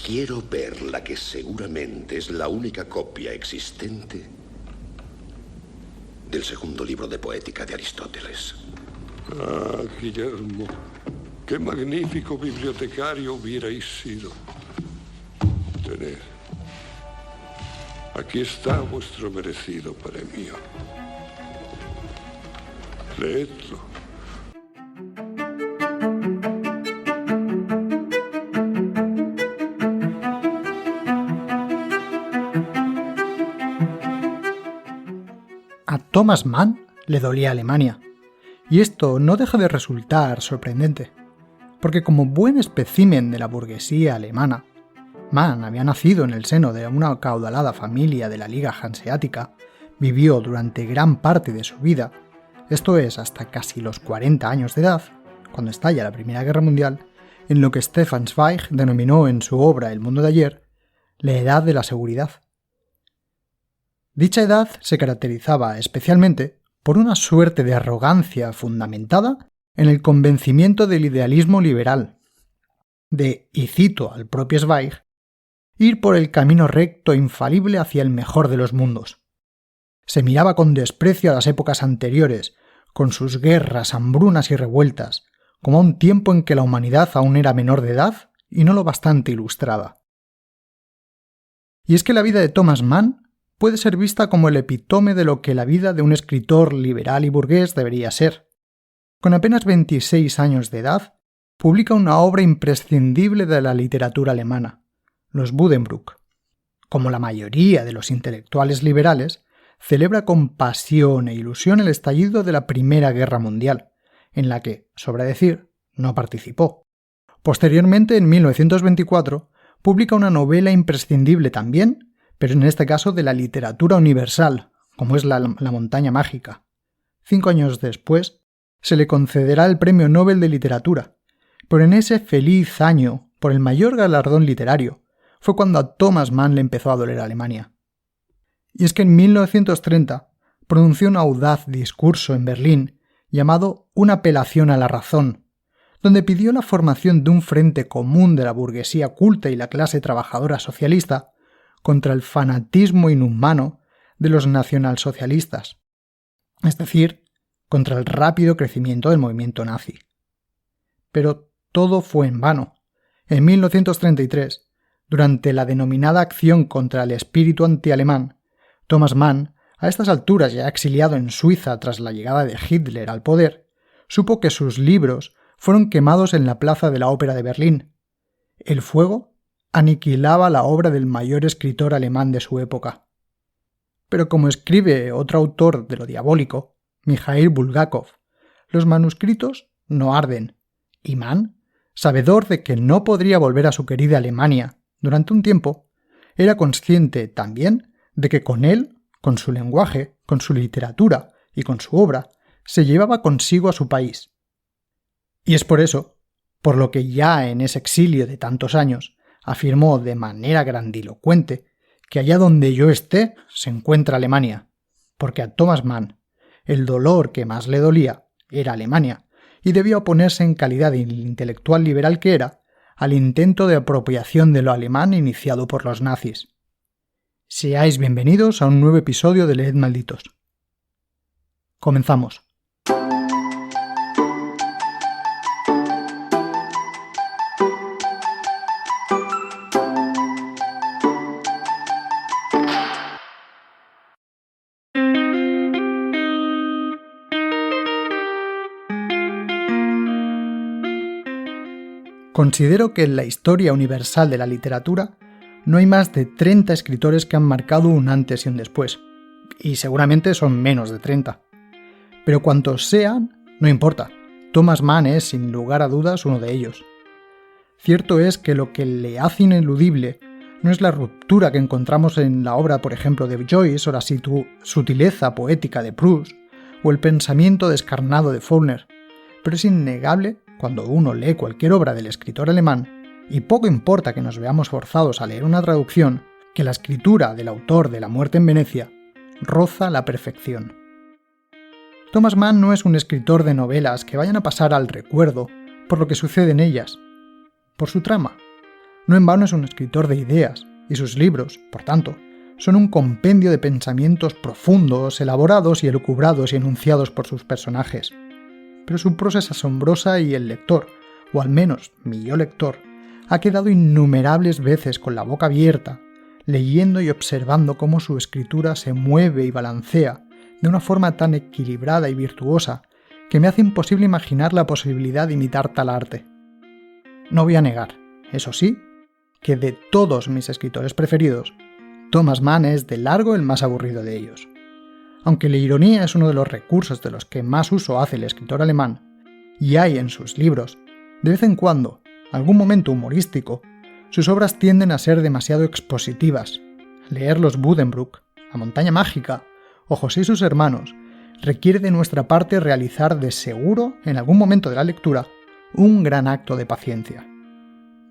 Quiero ver la que seguramente es la única copia existente del segundo libro de poética de Aristóteles. Ah, Guillermo, qué magnífico bibliotecario hubierais sido. Tened. Aquí está vuestro merecido premio. Leedlo. A Thomas Mann le dolía Alemania, y esto no deja de resultar sorprendente, porque como buen espécimen de la burguesía alemana, Mann había nacido en el seno de una acaudalada familia de la Liga Hanseática, vivió durante gran parte de su vida, esto es, hasta casi los 40 años de edad, cuando estalla la Primera Guerra Mundial, en lo que Stefan Zweig denominó en su obra El mundo de ayer, la edad de la seguridad. Dicha edad se caracterizaba especialmente por una suerte de arrogancia fundamentada en el convencimiento del idealismo liberal, de, y cito al propio Zweig, ir por el camino recto e infalible hacia el mejor de los mundos. Se miraba con desprecio a las épocas anteriores, con sus guerras, hambrunas y revueltas, como a un tiempo en que la humanidad aún era menor de edad y no lo bastante ilustrada. Y es que la vida de Thomas Mann puede ser vista como el epítome de lo que la vida de un escritor liberal y burgués debería ser. Con apenas 26 años de edad, publica una obra imprescindible de la literatura alemana, Los Buddenbrück. Como la mayoría de los intelectuales liberales, celebra con pasión e ilusión el estallido de la Primera Guerra Mundial, en la que, sobra decir, no participó. Posteriormente, en 1924, publica una novela imprescindible también, pero en este caso de la literatura universal, como es La montaña mágica. 5 años después, se le concederá el Premio Nobel de Literatura, pero en ese feliz año, por el mayor galardón literario, fue cuando a Thomas Mann le empezó a doler Alemania. Y es que en 1930 pronunció un audaz discurso en Berlín llamado Una apelación a la razón, donde pidió la formación de un frente común de la burguesía culta y la clase trabajadora socialista contra el fanatismo inhumano de los nacionalsocialistas, es decir, contra el rápido crecimiento del movimiento nazi. Pero todo fue en vano. En 1933, durante la denominada Acción contra el espíritu antialemán, Thomas Mann, a estas alturas ya exiliado en Suiza tras la llegada de Hitler al poder, supo que sus libros fueron quemados en la plaza de la Ópera de Berlín. El fuego aniquilaba la obra del mayor escritor alemán de su época. Pero como escribe otro autor de lo diabólico, Mikhail Bulgakov, los manuscritos no arden, y Mann, sabedor de que no podría volver a su querida Alemania durante un tiempo, era consciente también de que con él, con su lenguaje, con su literatura y con su obra, se llevaba consigo a su país. Y es por eso, por lo que ya en ese exilio de tantos años, afirmó de manera grandilocuente que allá donde yo esté se encuentra Alemania, porque a Thomas Mann el dolor que más le dolía era Alemania, y debía oponerse en calidad de intelectual liberal que era al intento de apropiación de lo alemán iniciado por los nazis. Seáis bienvenidos a un nuevo episodio de Leed Malditos. Comenzamos. Considero que en la historia universal de la literatura no hay más de 30 escritores que han marcado un antes y un después, y seguramente son menos de 30. Pero cuantos sean, no importa, Thomas Mann es sin lugar a dudas uno de ellos. Cierto es que lo que le hace ineludible no es la ruptura que encontramos en la obra, por ejemplo, de Joyce o la sutileza poética de Proust o el pensamiento descarnado de Faulkner, pero es innegable cuando uno lee cualquier obra del escritor alemán, y poco importa que nos veamos forzados a leer una traducción, que la escritura del autor de La muerte en Venecia roza la perfección. Thomas Mann no es un escritor de novelas que vayan a pasar al recuerdo por lo que sucede en ellas, por su trama, No en vano es un escritor de ideas, y sus libros, por tanto, son un compendio de pensamientos profundos, elaborados y elucubrados y enunciados por sus personajes. Pero su prosa es asombrosa y el lector, o al menos mi yo lector, ha quedado innumerables veces con la boca abierta, leyendo y observando cómo su escritura se mueve y balancea de una forma tan equilibrada y virtuosa que me hace imposible imaginar la posibilidad de imitar tal arte. No voy a negar, eso sí, que de todos mis escritores preferidos, Thomas Mann es de largo el más aburrido de ellos. Aunque la ironía es uno de los recursos de los que más uso hace el escritor alemán, y hay en sus libros, de vez en cuando, algún momento humorístico, sus obras tienden a ser demasiado expositivas. Leer los Buddenbrook, La montaña mágica, o José y sus hermanos, requiere de nuestra parte realizar de seguro, en algún momento de la lectura, un gran acto de paciencia.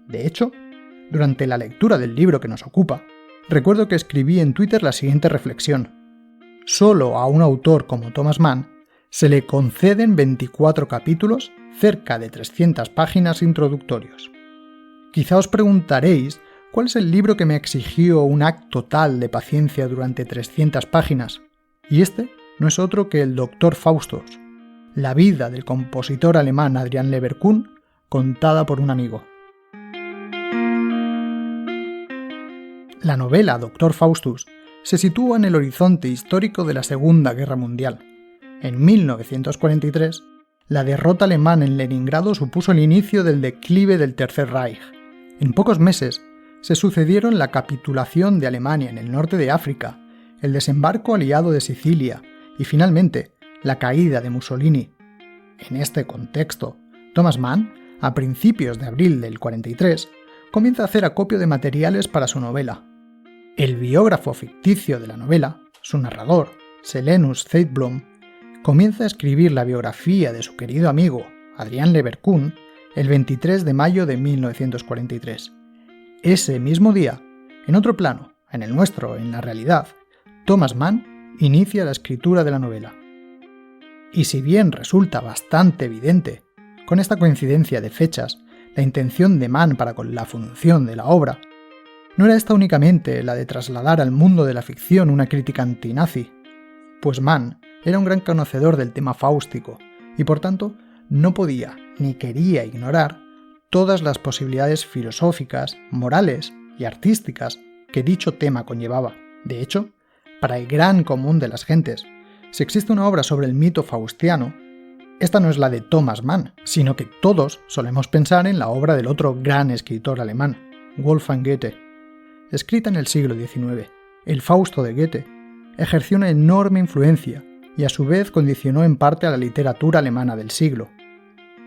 De hecho, durante la lectura del libro que nos ocupa, recuerdo que escribí en Twitter la siguiente reflexión. Solo a un autor como Thomas Mann se le conceden 24 capítulos, cerca de 300 páginas introductorios. Quizá os preguntaréis cuál es el libro que me exigió un acto tal de paciencia durante 300 páginas, y este no es otro que el Dr. Faustus, la vida del compositor alemán Adrian Leverkühn, contada por un amigo. La novela Dr. Faustus se sitúa en el horizonte histórico de la Segunda Guerra Mundial. En 1943, la derrota alemana en Leningrado supuso el inicio del declive del Tercer Reich. En pocos meses se sucedieron la capitulación de Alemania en el norte de África, el desembarco aliado de Sicilia y finalmente la caída de Mussolini. En este contexto, Thomas Mann, a principios de abril del 43, comienza a hacer acopio de materiales para su novela. El biógrafo ficticio de la novela, su narrador, Selenus Zeitblom, comienza a escribir la biografía de su querido amigo, Adrian Leverkühn, el 23 de mayo de 1943. Ese mismo día, en otro plano, en el nuestro, en la realidad, Thomas Mann inicia la escritura de la novela. Y si bien resulta bastante evidente, con esta coincidencia de fechas, la intención de Mann para con la función de la obra, no era esta únicamente la de trasladar al mundo de la ficción una crítica antinazi, pues Mann era un gran conocedor del tema fáustico y por tanto no podía ni quería ignorar todas las posibilidades filosóficas, morales y artísticas que dicho tema conllevaba. De hecho, para el gran común de las gentes, si existe una obra sobre el mito faustiano, esta no es la de Thomas Mann, sino que todos solemos pensar en la obra del otro gran escritor alemán, Wolfgang Goethe. Escrita en el siglo XIX, el Fausto de Goethe ejerció una enorme influencia y a su vez condicionó en parte a la literatura alemana del siglo.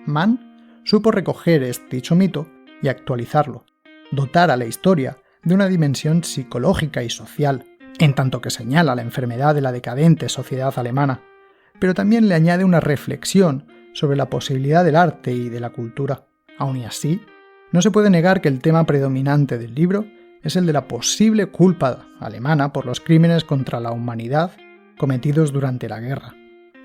Mann supo recoger dicho mito y actualizarlo, dotar a la historia de una dimensión psicológica y social, en tanto que señala la enfermedad de la decadente sociedad alemana, pero también le añade una reflexión sobre la posibilidad del arte y de la cultura. Aun y así, no se puede negar que el tema predominante del libro es el de la posible culpa alemana por los crímenes contra la humanidad cometidos durante la guerra,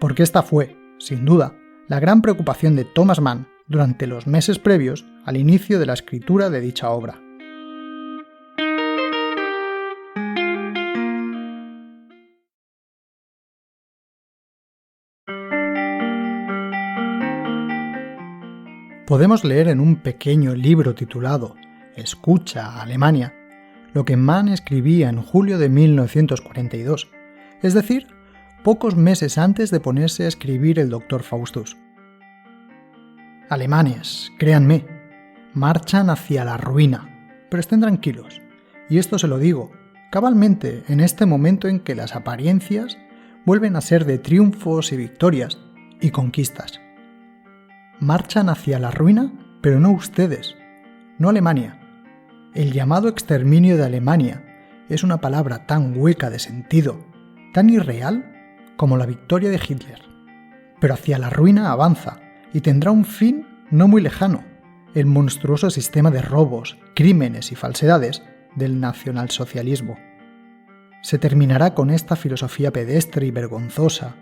porque esta fue, sin duda, la gran preocupación de Thomas Mann durante los meses previos al inicio de la escritura de dicha obra. Podemos leer en un pequeño libro titulado Escucha a Alemania lo que Mann escribía en julio de 1942, es decir, pocos meses antes de ponerse a escribir el Dr. Faustus. Alemanes, créanme, marchan hacia la ruina, pero estén tranquilos, y esto se lo digo cabalmente en este momento en que las apariencias vuelven a ser de triunfos y victorias y conquistas. Marchan hacia la ruina, pero no ustedes, no Alemania. El llamado exterminio de Alemania es una palabra tan hueca de sentido, tan irreal como la victoria de Hitler. Pero hacia la ruina avanza y tendrá un fin no muy lejano, el monstruoso sistema de robos, crímenes y falsedades del nacionalsocialismo. Se terminará con esta filosofía pedestre y vergonzosa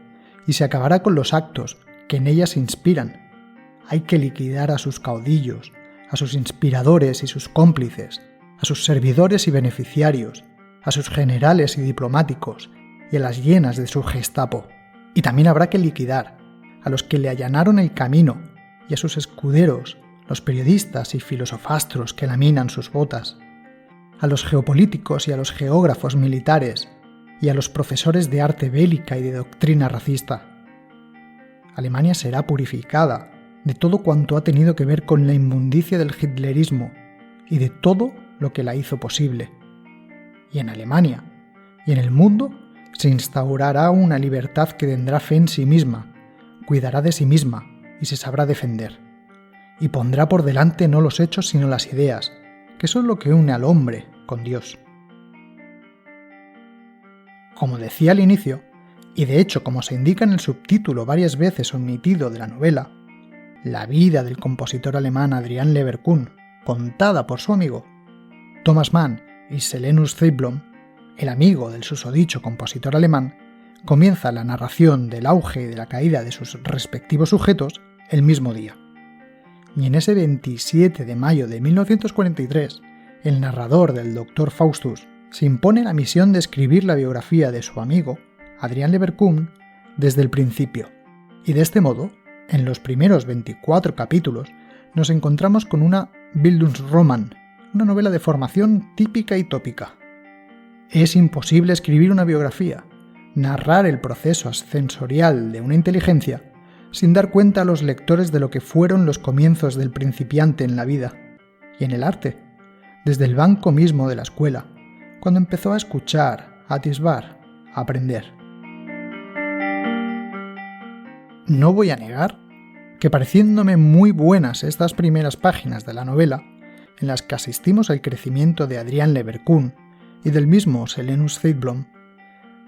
y se acabará con los actos que en ella se inspiran. Hay que liquidar a sus caudillos, a sus inspiradores y sus cómplices, a sus servidores y beneficiarios, a sus generales y diplomáticos y a las hienas de su Gestapo. Y también habrá que liquidar a los que le allanaron el camino y a sus escuderos, los periodistas y filosofastros que laminan sus botas, a los geopolíticos y a los geógrafos militares y a los profesores de arte bélica y de doctrina racista. Alemania será purificada de todo cuanto ha tenido que ver con la inmundicia del hitlerismo y de todo lo que la hizo posible. Y en Alemania y en el mundo se instaurará una libertad que tendrá fe en sí misma, cuidará de sí misma y se sabrá defender. Y pondrá por delante no los hechos sino las ideas, que son lo que une al hombre con Dios. Como decía al inicio, y de hecho como se indica en el subtítulo varias veces omitido de la novela, la vida del compositor alemán Adrian Leverkühn, contada por su amigo Thomas Mann y Silenus Seiblom, el amigo del susodicho compositor alemán, comienza la narración del auge y de la caída de sus respectivos sujetos el mismo día. Y en ese 27 de mayo de 1943, el narrador del Dr. Faustus se impone la misión de escribir la biografía de su amigo, Adrian Leverkühn, desde el principio. Y de este modo, en los primeros 24 capítulos, nos encontramos con una Bildungsroman, una novela de formación típica y tópica. Es imposible escribir una biografía, narrar el proceso ascensorial de una inteligencia, sin dar cuenta a los lectores de lo que fueron los comienzos del principiante en la vida y en el arte, desde el banco mismo de la escuela, cuando empezó a escuchar, a atisbar, a aprender. No voy a negar que pareciéndome muy buenas estas primeras páginas de la novela, en las que asistimos al crecimiento de Adrian Leverkühn y del mismo Silenus Seiblom,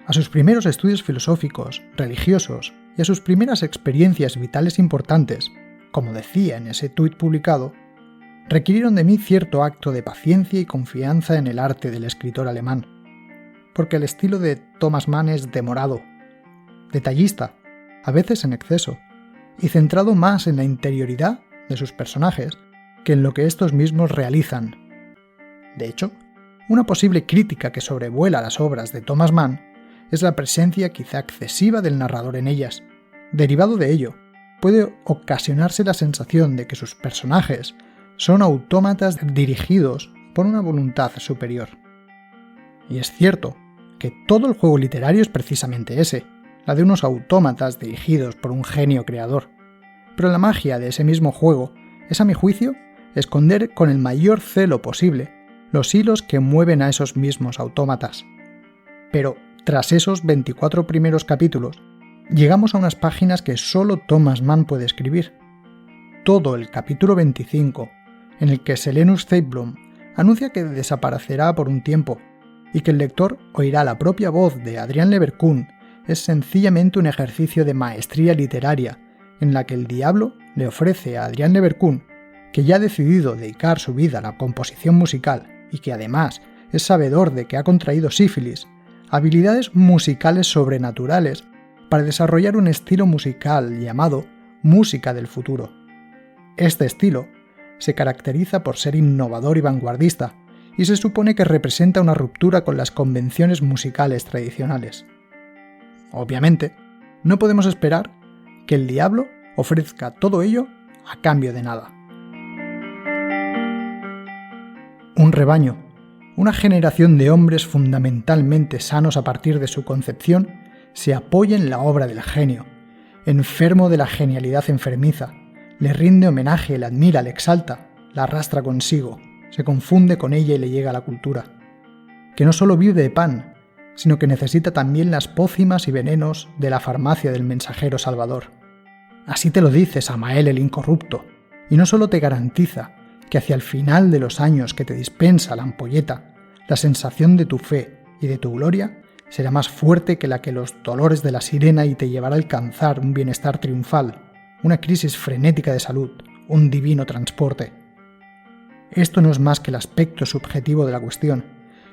a sus primeros estudios filosóficos, religiosos y a sus primeras experiencias vitales importantes, como decía en ese tuit publicado, requirieron de mí cierto acto de paciencia y confianza en el arte del escritor alemán, porque el estilo de Thomas Mann es demorado, detallista, a veces en exceso, y centrado más en la interioridad de sus personajes que en lo que estos mismos realizan. De hecho, una posible crítica que sobrevuela las obras de Thomas Mann es la presencia quizá excesiva del narrador en ellas. Derivado de ello, puede ocasionarse la sensación de que sus personajes son autómatas dirigidos por una voluntad superior. Y es cierto que todo el juego literario es precisamente ese, la de unos autómatas dirigidos por un genio creador. Pero la magia de ese mismo juego es, a mi juicio, esconder con el mayor celo posible los hilos que mueven a esos mismos autómatas. Pero, tras esos 24 primeros capítulos, llegamos a unas páginas que solo Thomas Mann puede escribir. Todo el capítulo 25, en el que Silenus Seiblom anuncia que desaparecerá por un tiempo, y que el lector oirá la propia voz de Adrian Leverkühn, es sencillamente un ejercicio de maestría literaria, en la que el diablo le ofrece a Adrian Leverkühn, que ya ha decidido dedicar su vida a la composición musical y que además es sabedor de que ha contraído sífilis, habilidades musicales sobrenaturales para desarrollar un estilo musical llamado música del futuro. Este estilo se caracteriza por ser innovador y vanguardista, y se supone que representa una ruptura con las convenciones musicales tradicionales. Obviamente, no podemos esperar que el diablo ofrezca todo ello a cambio de nada. Un rebaño, una generación de hombres fundamentalmente sanos a partir de su concepción, se apoya en la obra del genio, enfermo de la genialidad enfermiza, le rinde homenaje, la admira, le exalta, la arrastra consigo, se confunde con ella y le llega a la cultura. Que no solo vive de pan, sino que necesita también las pócimas y venenos de la farmacia del mensajero salvador. Así te lo dice Samael el incorrupto, y no solo te garantiza que hacia el final de los años que te dispensa la ampolleta, la sensación de tu fe y de tu gloria será más fuerte que la que los dolores de la sirena y te llevará a alcanzar un bienestar triunfal, una crisis frenética de salud, un divino transporte. Esto no es más que el aspecto subjetivo de la cuestión,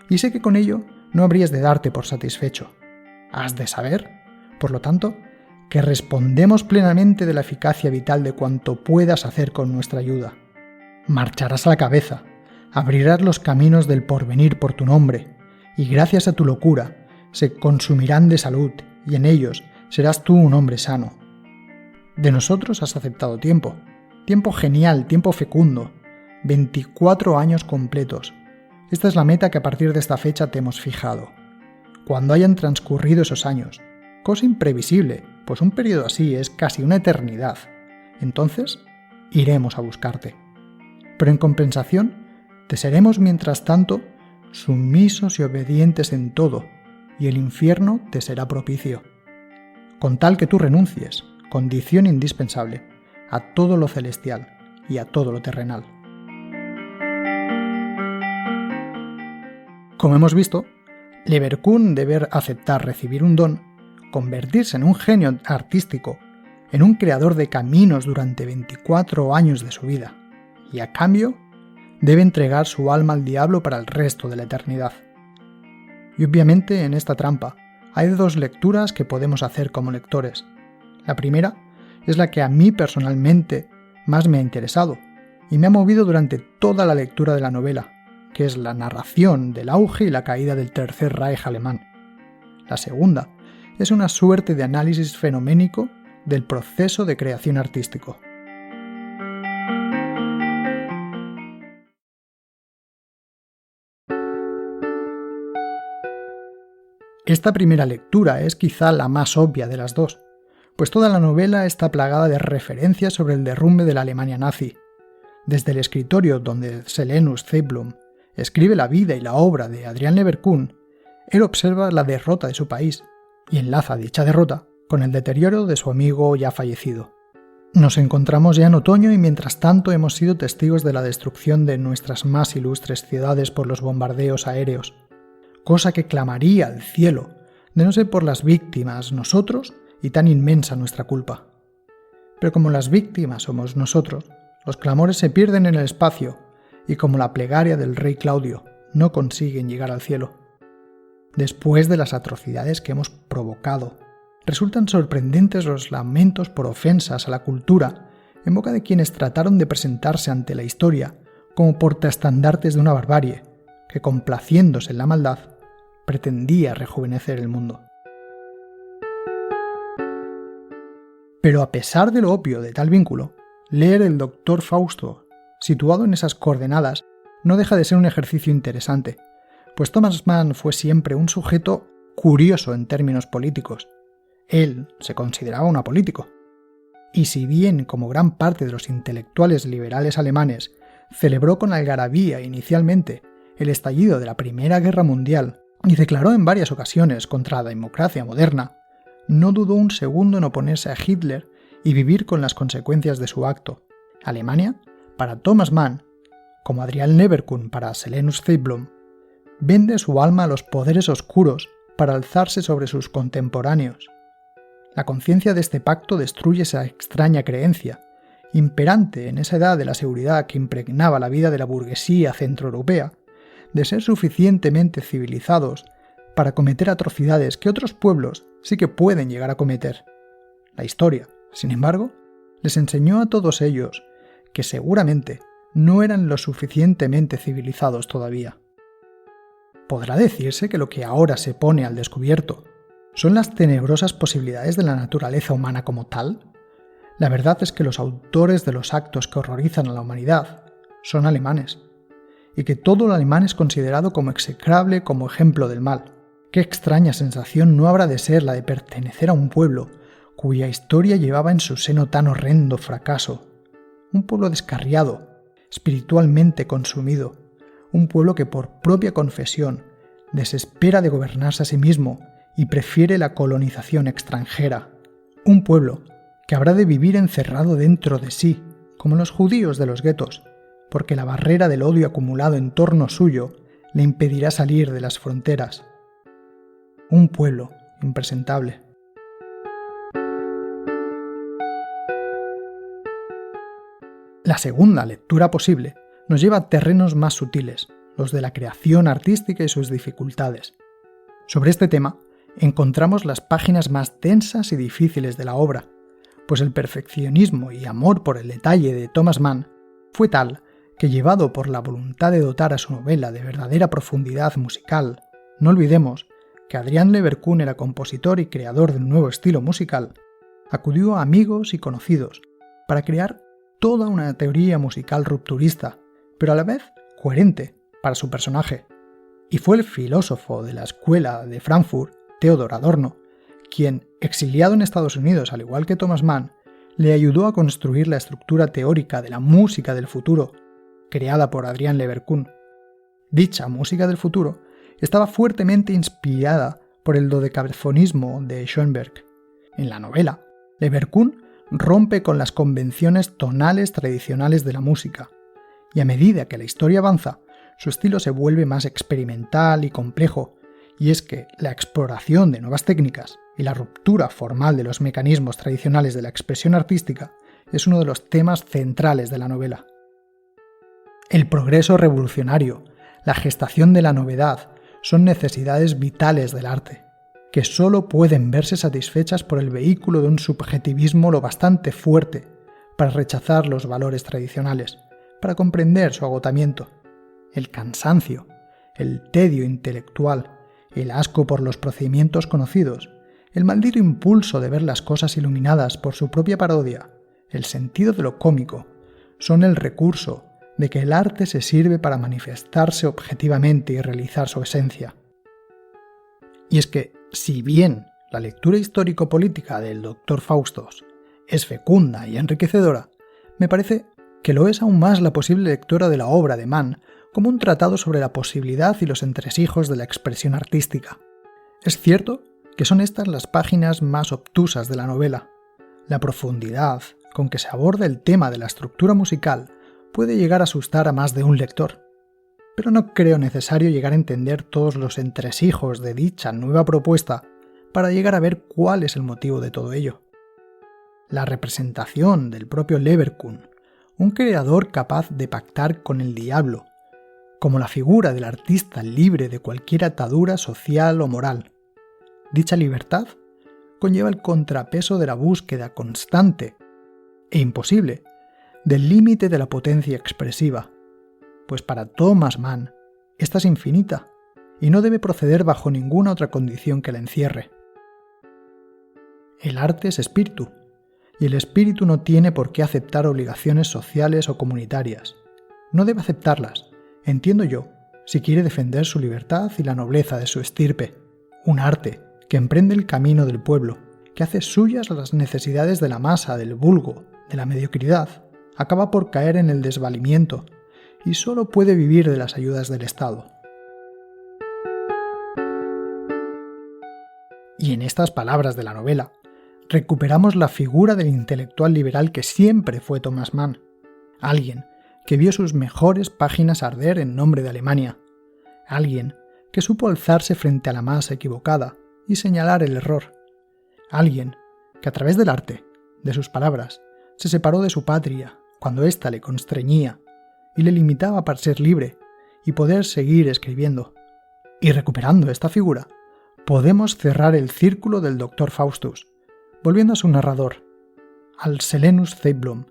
y sé que con ello no habrías de darte por satisfecho. Has de saber, por lo tanto, que respondemos plenamente de la eficacia vital de cuanto puedas hacer con nuestra ayuda. marcharás a la cabeza, abrirás los caminos del porvenir por tu nombre, y gracias a tu locura se consumirán de salud, y en ellos serás tú un hombre sano. De nosotros has aceptado tiempo genial, tiempo fecundo, 24 años completos. Esta es la meta que a partir de esta fecha te hemos fijado. Cuando hayan transcurrido esos años, cosa imprevisible, pues un periodo así es casi una eternidad, entonces iremos a buscarte. Pero en compensación, te seremos mientras tanto sumisos y obedientes en todo, y el infierno te será propicio. Con tal que tú renuncies, condición indispensable, a todo lo celestial y a todo lo terrenal. Como hemos visto, Leverkuhn debe aceptar recibir un don, convertirse en un genio artístico, en un creador de caminos durante 24 años de su vida, y a cambio debe entregar su alma al diablo para el resto de la eternidad. Y obviamente en esta trampa hay dos lecturas que podemos hacer como lectores. La primera es la que a mí personalmente más me ha interesado y me ha movido durante toda la lectura de la novela, que es la narración del auge y la caída del Tercer Reich alemán. La segunda es una suerte de análisis fenoménico del proceso de creación artístico. Esta primera lectura es quizá la más obvia de las dos, pues toda la novela está plagada de referencias sobre el derrumbe de la Alemania nazi. Desde el escritorio donde Silenus Seiblum escribe la vida y la obra de Adrian Leverkuhn, él observa la derrota de su país y enlaza dicha derrota con el deterioro de su amigo ya fallecido. Nos encontramos ya en otoño y mientras tanto hemos sido testigos de la destrucción de nuestras más ilustres ciudades por los bombardeos aéreos, cosa que clamaría al cielo, de no ser por las víctimas nosotros y tan inmensa nuestra culpa. Pero como las víctimas somos nosotros, los clamores se pierden en el espacio y como la plegaria del rey Claudio no consiguen llegar al cielo. Después de las atrocidades que hemos provocado, resultan sorprendentes los lamentos por ofensas a la cultura en boca de quienes trataron de presentarse ante la historia como portaestandartes de una barbarie que, complaciéndose en la maldad, pretendía rejuvenecer el mundo. Pero a pesar de lo obvio de tal vínculo, leer el Doctor Fausto, situado en esas coordenadas, no deja de ser un ejercicio interesante, pues Thomas Mann fue siempre un sujeto curioso en términos políticos. Él se consideraba un apolítico. Y si bien, como gran parte de los intelectuales liberales alemanes, celebró con algarabía inicialmente el estallido de la Primera Guerra Mundial y declaró en varias ocasiones contra la democracia moderna, no dudó un segundo en oponerse a Hitler y vivir con las consecuencias de su acto. Alemania, para Thomas Mann, como Adrian Leverkuhn para Silenus Seiblum, vende su alma a los poderes oscuros para alzarse sobre sus contemporáneos. La conciencia de este pacto destruye esa extraña creencia, imperante en esa edad de la seguridad que impregnaba la vida de la burguesía centroeuropea, de ser suficientemente civilizados para cometer atrocidades que otros pueblos sí que pueden llegar a cometer. La historia, sin embargo, les enseñó a todos ellos que seguramente no eran lo suficientemente civilizados todavía. ¿Podrá decirse que lo que ahora se pone al descubierto son las tenebrosas posibilidades de la naturaleza humana como tal? La verdad es que los autores de los actos que horrorizan a la humanidad son alemanes, y que todo lo alemán es considerado como execrable, como ejemplo del mal. Qué extraña sensación no habrá de ser la de pertenecer a un pueblo cuya historia llevaba en su seno tan horrendo fracaso. Un pueblo descarriado, espiritualmente consumido, un pueblo que por propia confesión desespera de gobernarse a sí mismo y prefiere la colonización extranjera. Un pueblo que habrá de vivir encerrado dentro de sí, como los judíos de los guetos, porque la barrera del odio acumulado en torno suyo le impedirá salir de las fronteras. Un pueblo impresentable. La segunda lectura posible nos lleva a terrenos más sutiles, los de la creación artística y sus dificultades. Sobre este tema encontramos las páginas más tensas y difíciles de la obra, pues el perfeccionismo y amor por el detalle de Thomas Mann fue tal que, llevado por la voluntad de dotar a su novela de verdadera profundidad musical, no olvidemos que Adrián Leverkun era compositor y creador de un nuevo estilo musical, acudió a amigos y conocidos para crear toda una teoría musical rupturista, pero a la vez coherente para su personaje. Y fue el filósofo de la escuela de Frankfurt, Theodor Adorno, quien, exiliado en Estados Unidos al igual que Thomas Mann, le ayudó a construir la estructura teórica de la música del futuro, creada por Adrián Leverkun. Dicha música del futuro estaba fuertemente inspirada por el dodecafonismo de Schoenberg. En la novela, Leverkun rompe con las convenciones tonales tradicionales de la música, y a medida que la historia avanza, su estilo se vuelve más experimental y complejo, y es que la exploración de nuevas técnicas y la ruptura formal de los mecanismos tradicionales de la expresión artística es uno de los temas centrales de la novela. El progreso revolucionario, la gestación de la novedad, son necesidades vitales del arte, que solo pueden verse satisfechas por el vehículo de un subjetivismo lo bastante fuerte para rechazar los valores tradicionales, para comprender su agotamiento, el cansancio, el tedio intelectual, el asco por los procedimientos conocidos, el maldito impulso de ver las cosas iluminadas por su propia parodia, el sentido de lo cómico, son el recurso de que el arte se sirve para manifestarse objetivamente y realizar su esencia. Y es que, si bien la lectura histórico-política del Dr. Faustus es fecunda y enriquecedora, me parece que lo es aún más la posible lectura de la obra de Mann como un tratado sobre la posibilidad y los entresijos de la expresión artística. Es cierto que son estas las páginas más obtusas de la novela. La profundidad con que se aborda el tema de la estructura musical puede llegar a asustar a más de un lector, pero no creo necesario llegar a entender todos los entresijos de dicha nueva propuesta para llegar a ver cuál es el motivo de todo ello. La representación del propio Leverkun, un creador capaz de pactar con el diablo, como la figura del artista libre de cualquier atadura social o moral. Dicha libertad conlleva el contrapeso de la búsqueda constante e imposible del límite de la potencia expresiva, pues para Thomas Mann esta es infinita y no debe proceder bajo ninguna otra condición que la encierre. El arte es espíritu, y el espíritu no tiene por qué aceptar obligaciones sociales o comunitarias. No debe aceptarlas, entiendo yo, si quiere defender su libertad y la nobleza de su estirpe. Un arte que emprende el camino del pueblo, que hace suyas las necesidades de la masa, del vulgo, de la mediocridad, acaba por caer en el desvalimiento y solo puede vivir de las ayudas del Estado. Y en estas palabras de la novela, recuperamos la figura del intelectual liberal que siempre fue Thomas Mann, alguien que vio sus mejores páginas arder en nombre de Alemania, alguien que supo alzarse frente a la masa equivocada y señalar el error, alguien que a través del arte, de sus palabras, se separó de su patria cuando ésta le constreñía y le limitaba para ser libre y poder seguir escribiendo. Y recuperando esta figura, podemos cerrar el círculo del Dr. Faustus, volviendo a su narrador, al Silenus Seiblum,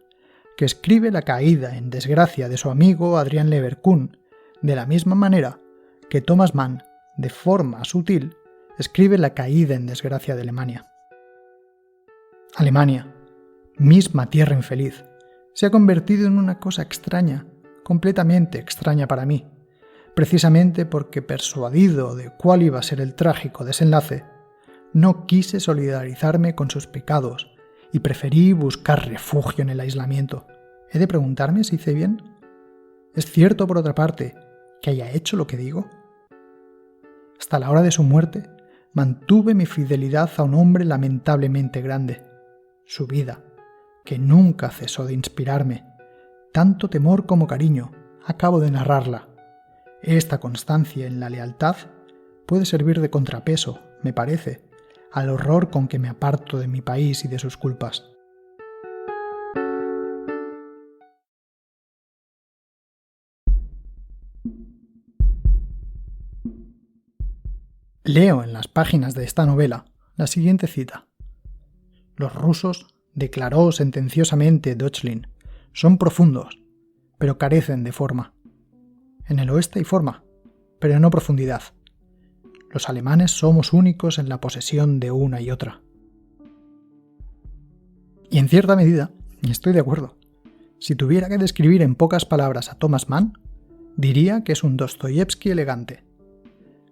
que escribe la caída en desgracia de su amigo Adrián Leverkun, de la misma manera que Thomas Mann, de forma sutil, escribe la caída en desgracia de Alemania. Alemania, misma tierra infeliz, se ha convertido en una cosa extraña, completamente extraña para mí, precisamente porque, persuadido de cuál iba a ser el trágico desenlace, no quise solidarizarme con sus pecados y preferí buscar refugio en el aislamiento. ¿He de preguntarme si hice bien? ¿Es cierto, por otra parte, que haya hecho lo que digo? Hasta la hora de su muerte, mantuve mi fidelidad a un hombre lamentablemente grande. Su vida, que nunca cesó de inspirarme, tanto temor como cariño, acabo de narrarla. Esta constancia en la lealtad puede servir de contrapeso, me parece, al horror con que me aparto de mi país y de sus culpas. Leo en las páginas de esta novela la siguiente cita. Los rusos, declaró sentenciosamente Deutschlin, son profundos, pero carecen de forma. En el oeste hay forma, pero no profundidad. Los alemanes somos únicos en la posesión de una y otra. Y en cierta medida, estoy de acuerdo. Si tuviera que describir en pocas palabras a Thomas Mann, diría que es un Dostoyevski elegante.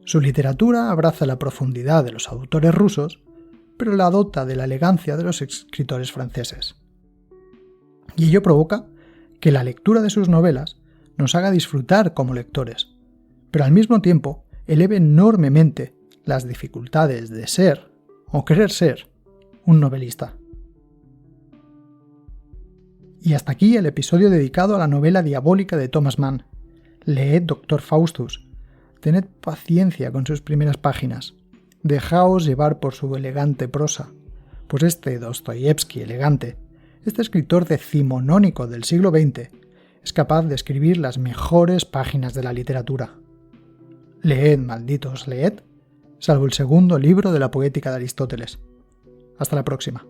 Su literatura abraza la profundidad de los autores rusos, pero la dota de la elegancia de los escritores franceses. Y ello provoca que la lectura de sus novelas nos haga disfrutar como lectores, pero al mismo tiempo eleve enormemente las dificultades de ser, o querer ser, un novelista. Y hasta aquí el episodio dedicado a la novela diabólica de Thomas Mann. Leed Doctor Faustus. Tened paciencia con sus primeras páginas. Dejaos llevar por su elegante prosa, pues este Dostoyevski elegante, este escritor decimonónico del siglo XX, es capaz de escribir las mejores páginas de la literatura. Leed, malditos, leed, salvo el segundo libro de la Poética de Aristóteles. Hasta la próxima.